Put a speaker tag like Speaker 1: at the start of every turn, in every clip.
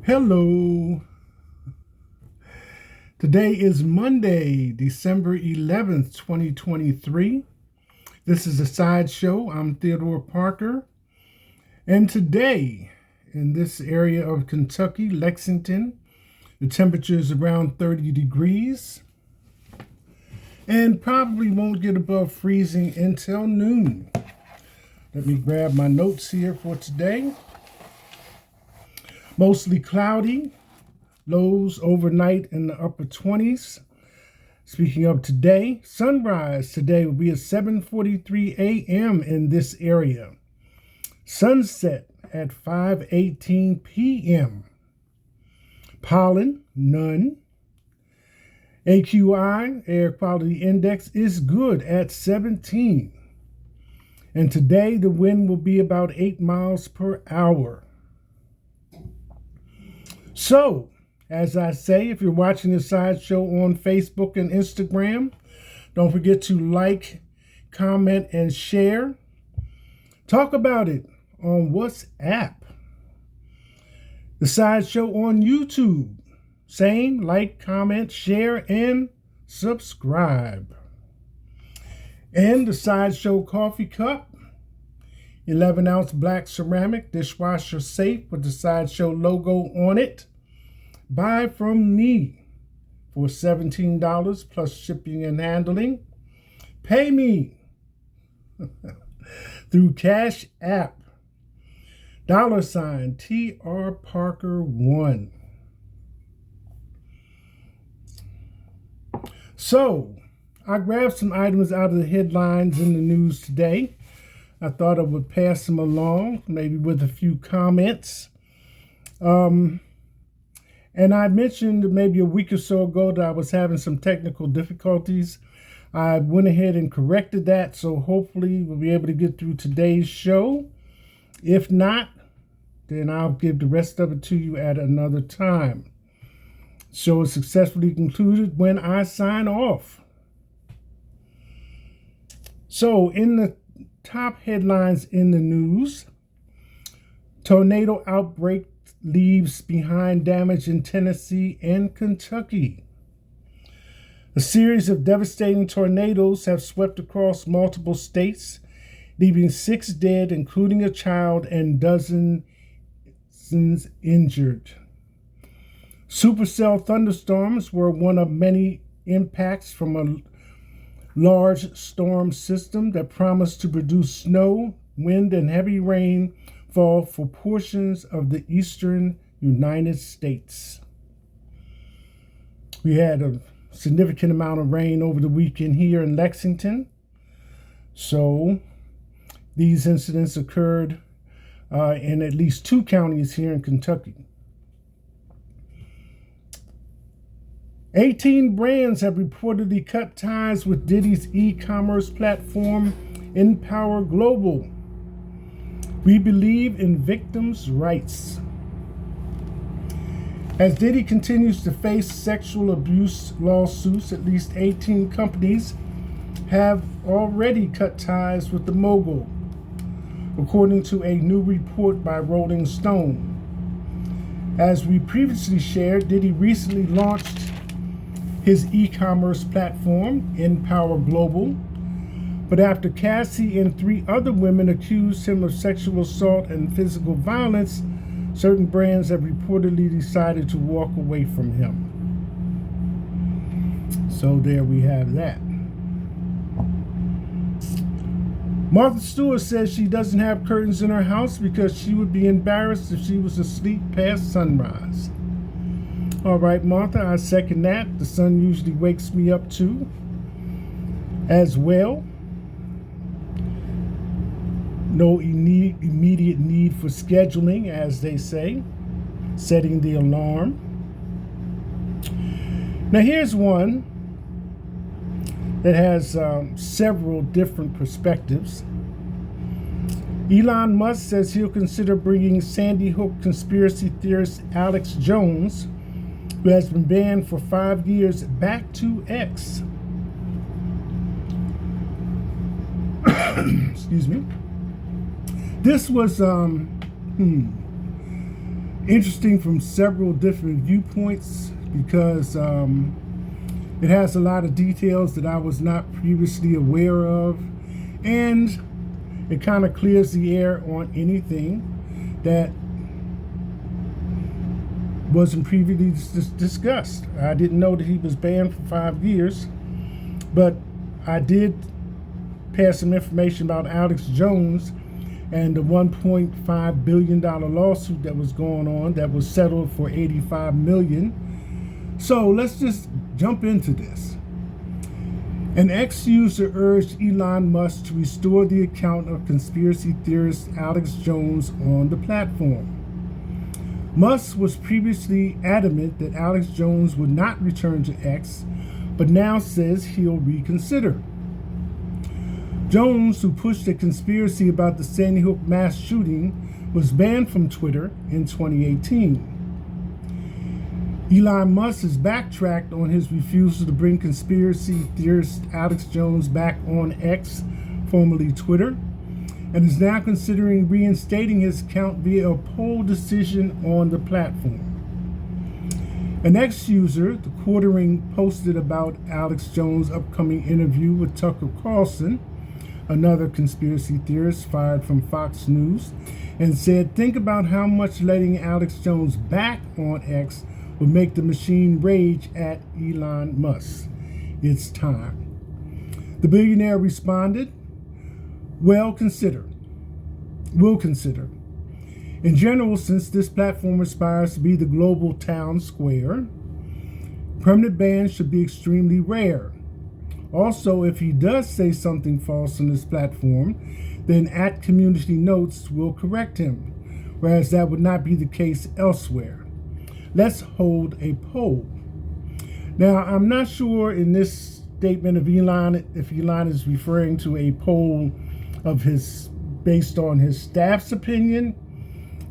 Speaker 1: Hello. Today is Monday, December 11th, 2023. This is a sideshow. I'm Theodore Parker. And today, in this area of Kentucky, Lexington, the temperature is around 30 degrees and probably won't get above freezing until noon. Let me grab my notes here for today. Mostly cloudy. Lows overnight in the upper 20s. Speaking of today, sunrise today will be at 7:43 a.m. in this area. Sunset at 5:18 p.m. Pollen, none. AQI, air quality index, is good at 17. And today the wind will be about 8 miles per hour. So, as I say, if you're watching the sideshow on Facebook and Instagram, don't forget to like, comment, and share. Talk about it on WhatsApp. The sideshow on YouTube. Same, like, comment, share, and subscribe. And the sideshow coffee cup. 11-ounce black ceramic, dishwasher safe with the sideshow logo on it. Buy from me for $17 plus shipping and handling. Pay me through Cash App. $ TR Parker 1. So, I grabbed some items out of the headlines in the news today. I thought I would pass them along, maybe with a few comments. And I mentioned maybe a week or so ago that I was having some technical difficulties. I went ahead and corrected that, so hopefully we'll be able to get through today's show. If not, then I'll give the rest of it to you at another time. Show is successfully concluded when I sign off. So, in the top headlines in the news, tornado outbreak leaves behind damage in Tennessee and Kentucky. A series of devastating tornadoes have swept across multiple states, leaving 6 dead, including a child, and dozens injured. Supercell thunderstorms were one of many impacts from a large storm system that promised to produce snow, wind, and heavy rain fall for portions of the eastern United States. We had a significant amount of rain over the weekend here in Lexington. So these incidents occurred in at least 2 counties here in Kentucky. 18 brands have reportedly cut ties with Diddy's e-commerce platform, Empower Global. We believe in victims' rights. As Diddy continues to face sexual abuse lawsuits, at least 18 companies have already cut ties with the mogul, according to a new report by Rolling Stone. As we previously shared, Diddy recently launched his e-commerce platform, Empower Global. But after Cassie and 3 other women accused him of sexual assault and physical violence, certain brands have reportedly decided to walk away from him. So there we have that. Martha Stewart says she doesn't have curtains in her house because she would be embarrassed if she was asleep past sunrise. All right, Martha, I second that. The sun usually wakes me up too, as well. No immediate need for scheduling, as they say, setting the alarm. Now here's one that has several different perspectives. Elon Musk says he'll consider bringing Sandy Hook conspiracy theorist Alex Jones, who has been banned for 5 years, back to X. Excuse me. This was Interesting from several different viewpoints because it has a lot of details that I was not previously aware of, and it kind of clears the air on anything that wasn't previously discussed. I didn't know that he was banned for 5 years, but I did pass some information about Alex Jones and the $1.5 billion lawsuit that was going on that was settled for $85 million. So let's just jump into this. An ex-user urged Elon Musk to restore the account of conspiracy theorist Alex Jones on the platform. Musk was previously adamant that Alex Jones would not return to X, but now says he'll reconsider. Jones, who pushed a conspiracy about the Sandy Hook mass shooting, was banned from Twitter in 2018. Elon Musk has backtracked on his refusal to bring conspiracy theorist Alex Jones back on X, formerly Twitter, and is now considering reinstating his account via a poll decision on the platform. An ex-user, The Quartering, posted about Alex Jones' upcoming interview with Tucker Carlson, another conspiracy theorist fired from Fox News, and said, "Think about how much letting Alex Jones back on X would make the machine rage at Elon Musk. It's time." The billionaire responded, "We'll consider. In general, since this platform aspires to be the global town square, permanent bans should be extremely rare. Also, if he does say something false on this platform, then at Community Notes will correct him, whereas that would not be the case elsewhere. Let's hold a poll." Now, I'm not sure in this statement of Elon if Elon is referring to a poll of his based on his staff's opinion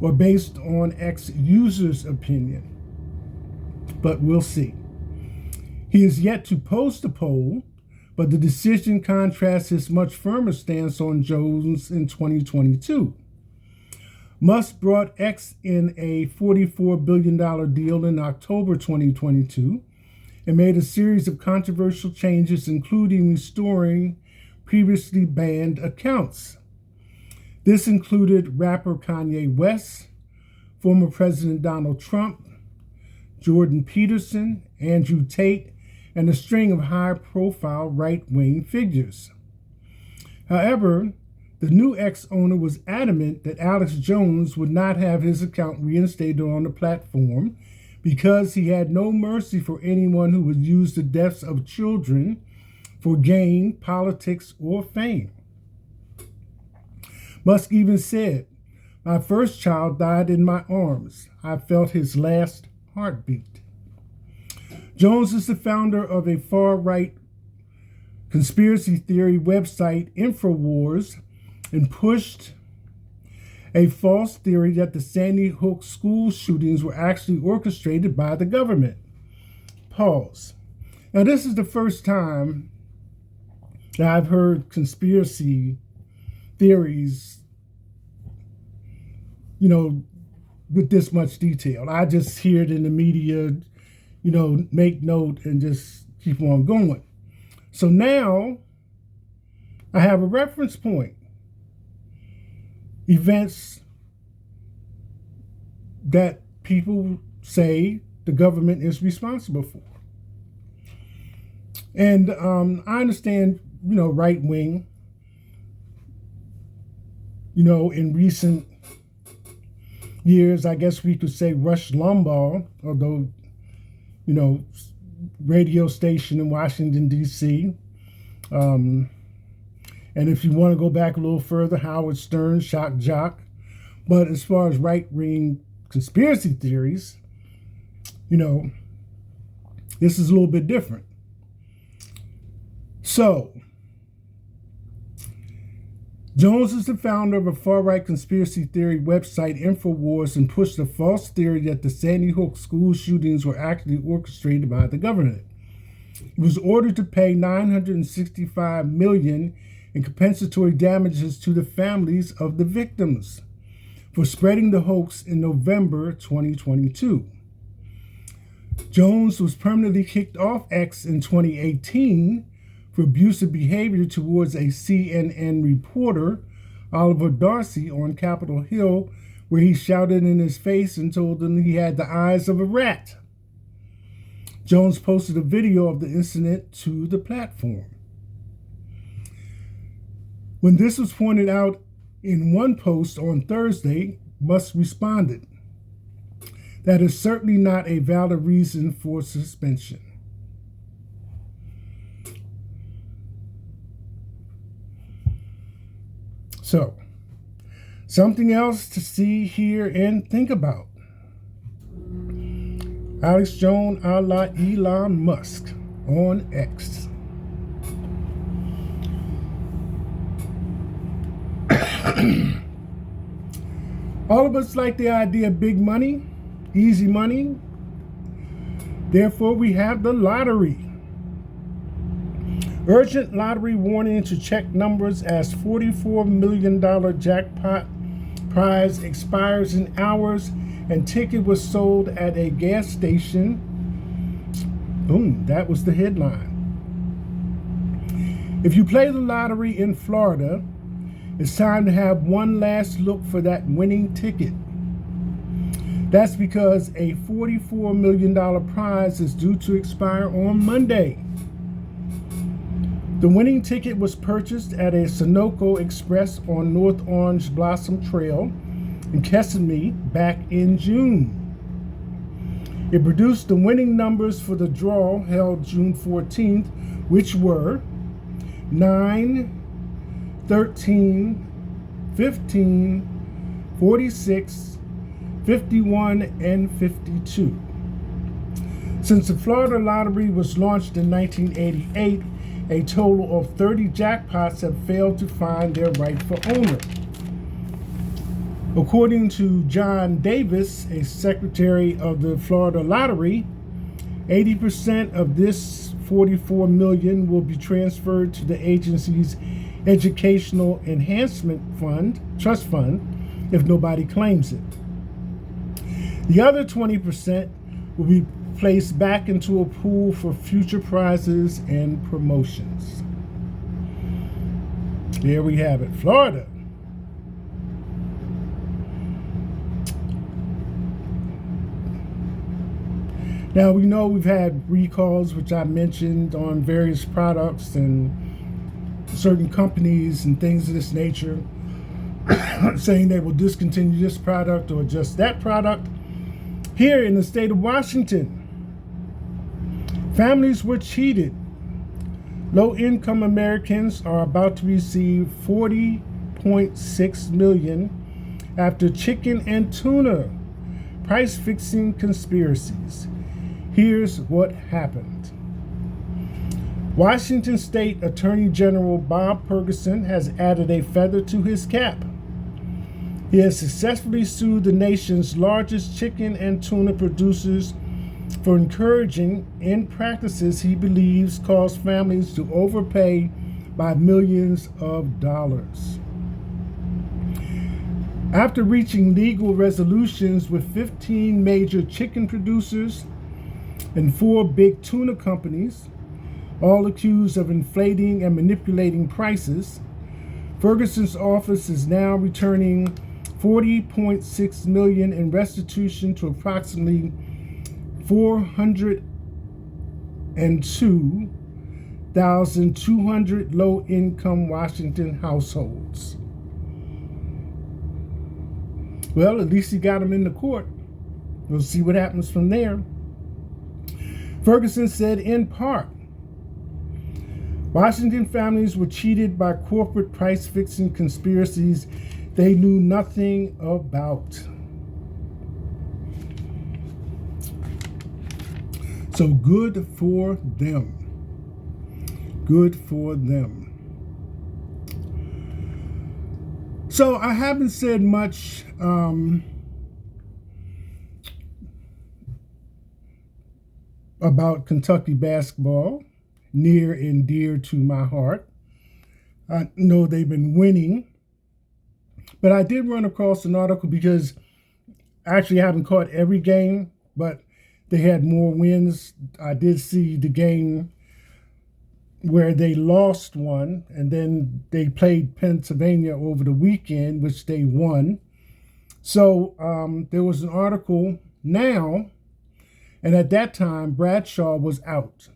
Speaker 1: or based on ex-users' opinion, but we'll see. He is yet to post a poll, but the decision contrasts his much firmer stance on Jones in 2022. Musk brought X in a $44 billion deal in October 2022 and made a series of controversial changes, including restoring previously banned accounts. This included rapper Kanye West, former President Donald Trump, Jordan Peterson, Andrew Tate, and a string of high-profile right-wing figures. However, the new X owner was adamant that Alex Jones would not have his account reinstated on the platform because he had no mercy for anyone who would use the deaths of children for gain, politics, or fame. Musk even said, "My first child died in my arms. I felt his last heartbeat." Jones is the founder of a far-right conspiracy theory website, InfoWars, and pushed a false theory that the Sandy Hook school shootings were actually orchestrated by the government. Pause. Now, this is the first time that I've heard conspiracy theories, with this much detail. I just hear it in the media, make note and just keep on going. So now I have a reference point. Events that people say the government is responsible for. And I understand, right wing, in recent years, I guess we could say Rush Limbaugh, although, radio station in Washington, D.C. And if you want to go back a little further, Howard Stern, Shock Jock. But as far as right-wing conspiracy theories, this is a little bit different. So, Jones is the founder of a far-right conspiracy theory website, InfoWars, and pushed a false theory that the Sandy Hook school shootings were actually orchestrated by the government. He was ordered to pay $965 million in compensatory damages to the families of the victims. for spreading the hoax in November 2022. Jones was permanently kicked off X in 2018 for abusive behavior towards a CNN reporter, Oliver Darcy, on Capitol Hill, where he shouted in his face and told him he had the eyes of a rat. Jones posted a video of the incident to the platform. When this was pointed out in one post on Thursday, Musk responded, "That is certainly not a valid reason for suspension." So, something else to see, hear, and think about. Alex Jones a la Elon Musk on X. All of us like the idea of big money, easy money. Therefore, we have the lottery. Urgent lottery warning to check numbers as $44 million jackpot prize expires in hours and ticket was sold at a gas station. Boom, that was the headline. If you play the lottery in Florida, it's time to have one last look for that winning ticket. That's because a $44 million prize is due to expire on Monday. The winning ticket was purchased at a Sunoco Express on North Orange Blossom Trail in Kissimmee back in June. It produced the winning numbers for the draw held June 14th, which were 9, 13, 15, 46, 51, and 52. Since the Florida lottery was launched in 1988, a total of 30 jackpots have failed to find their rightful owner. According to John Davis, a secretary of the Florida Lottery, 80% of this $44 million will be transferred to the agency's Educational Enhancement Fund, Trust Fund, if nobody claims it. The other 20% will be placed back into a pool for future prizes and promotions. There we have it, Florida. Now, we know we've had recalls, which I mentioned, on various products and certain companies and things of this nature, saying they will discontinue this product or just that product. Here in the state of Washington, families were cheated. Low-income Americans are about to receive $40.6 million after chicken and tuna price-fixing conspiracies. Here's what happened. Washington State Attorney General Bob Ferguson has added a feather to his cap. He has successfully sued the nation's largest chicken and tuna producers for encouraging in practices he believes cause families to overpay by millions of dollars. After reaching legal resolutions with 15 major chicken producers and 4 big tuna companies, all accused of inflating and manipulating prices, Ferguson's office is now returning $40.6 million in restitution to approximately 402,200 low-income Washington households. Well, at least he got them in the court. We'll see what happens from there. Ferguson said, in part, Washington families were cheated by corporate price-fixing conspiracies they knew nothing about. So good for them. Good for them. So I haven't said much about Kentucky basketball, near and dear to my heart. I know they've been winning. But I did run across an article because I actually haven't caught every game, but they had more wins. I did see the game where they lost one, and then they played Pennsylvania over the weekend, which they won. So there was an article now, and at that time, Bradshaw was out.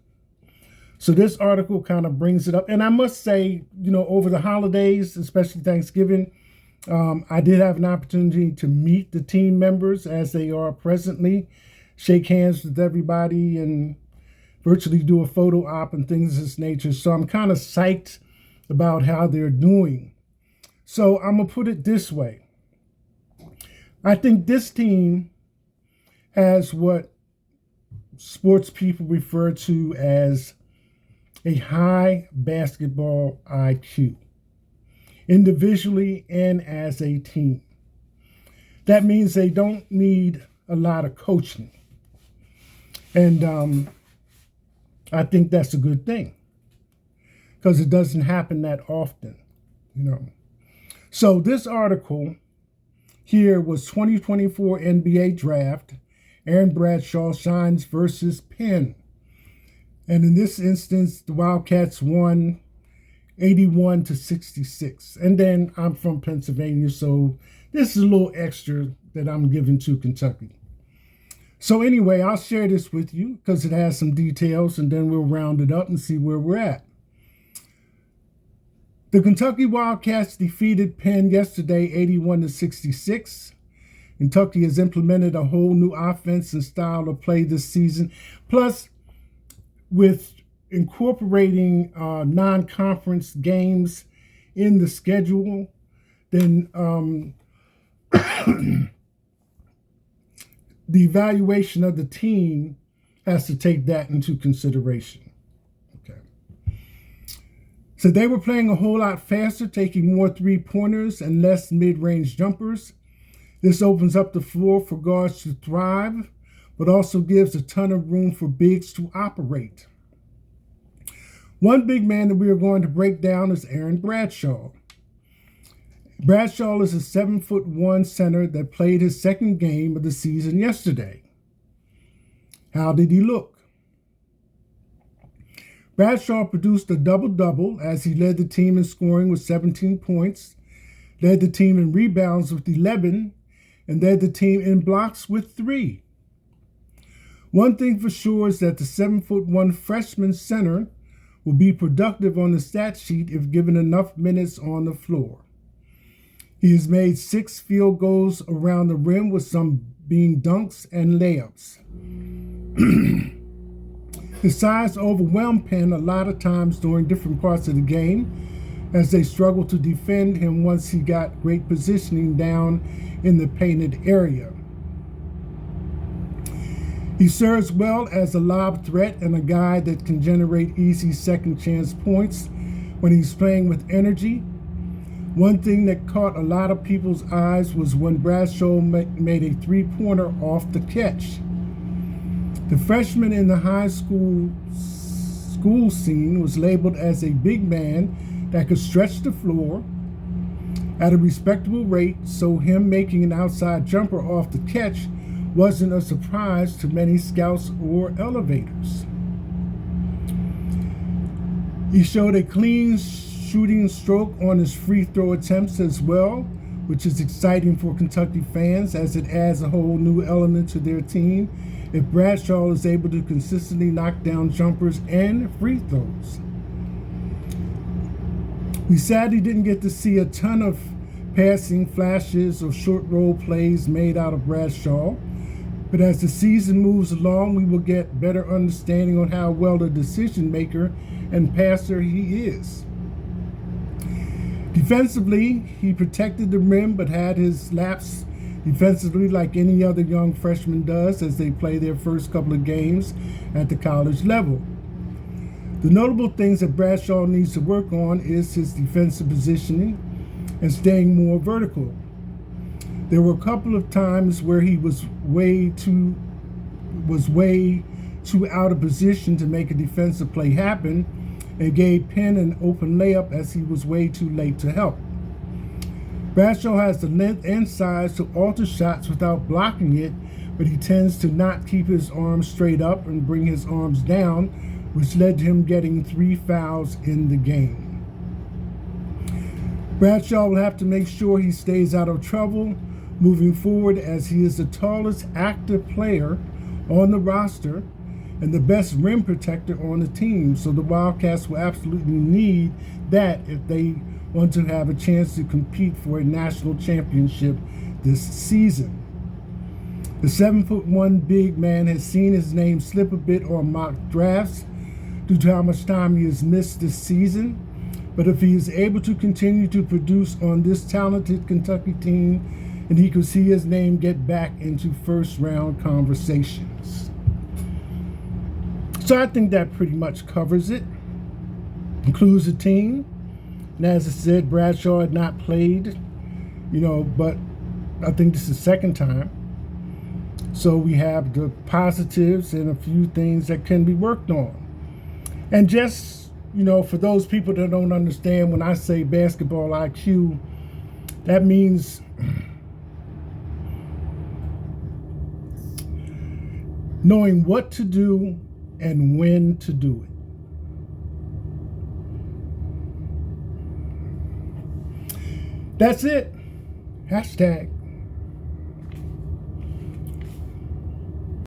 Speaker 1: So this article kind of brings it up. And I must say, over the holidays, especially Thanksgiving, I did have an opportunity to meet the team members as they are presently, shake hands with everybody, and virtually do a photo op and things of this nature. So I'm kind of psyched about how they're doing. So I'm going to put it this way. I think this team has what sports people refer to as a high basketball IQ, individually and as a team. That means they don't need a lot of coaching. And I think that's a good thing because it doesn't happen that often, So this article here was 2024 NBA Draft, Aaron Bradshaw shines versus Penn. And in this instance, the Wildcats won 81-66. And then I'm from Pennsylvania, so this is a little extra that I'm giving to Kentucky. So anyway, I'll share this with you because it has some details, and then we'll round it up and see where we're at. The Kentucky Wildcats defeated Penn yesterday 81-66. Kentucky has implemented a whole new offense and style of play this season. Plus, with incorporating non-conference games in the schedule, then the evaluation of the team has to take that into consideration. Okay. So they were playing a whole lot faster, taking more three-pointers and less mid-range jumpers. This opens up the floor for guards to thrive, but also gives a ton of room for bigs to operate. One big man that we are going to break down is Aaron Bradshaw. Bradshaw is a 7'1" center that played his second game of the season yesterday. How did he look? Bradshaw produced a double-double as he led the team in scoring with 17 points, led the team in rebounds with 11, and led the team in blocks with 3. One thing for sure is that the 7'1" freshman center will be productive on the stat sheet if given enough minutes on the floor. He has made 6 field goals around the rim, with some being dunks and layups. His size overwhelmed Penn a lot of times during different parts of the game as they struggled to defend him once he got great positioning down in the painted area. He serves well as a lob threat and a guy that can generate easy second chance points when he's playing with energy. One thing that caught a lot of people's eyes was when Bradshaw made a three-pointer off the catch. The freshman in the high school scene was labeled as a big man that could stretch the floor at a respectable rate, so him making an outside jumper off the catch wasn't a surprise to many scouts or elevators. He showed a clean shooting stroke on his free throw attempts as well, which is exciting for Kentucky fans as it adds a whole new element to their team if Bradshaw is able to consistently knock down jumpers and free throws. We sadly didn't get to see a ton of passing flashes or short roll plays made out of Bradshaw, but as the season moves along, we will get better understanding on how well a decision maker and passer he is. Defensively, he protected the rim but had his lapse defensively like any other young freshman does as they play their first couple of games at the college level. The notable things that Bradshaw needs to work on is his defensive positioning and staying more vertical. There were a couple of times where he was way too out of position to make a defensive play happen and gave Penn an open layup as he was way too late to help. Bradshaw has the length and size to alter shots without blocking it, but he tends to not keep his arms straight up and bring his arms down, which led to him getting 3 fouls in the game. Bradshaw will have to make sure he stays out of trouble moving forward, as he is the tallest active player on the roster and the best rim protector on the team, so the Wildcats will absolutely need that if they want to have a chance to compete for a national championship this season. The 7'1" big man has seen his name slip a bit on mock drafts due to how much time he has missed this season, but if he is able to continue to produce on this talented Kentucky team, then he could see his name get back into first-round conversations. So I think that pretty much covers it. Includes the team. And as I said, Bradshaw had not played, but I think this is the second time. So we have the positives and a few things that can be worked on. And just, for those people that don't understand, when I say basketball IQ, that means knowing what to do and when to do it. That's it. Hashtag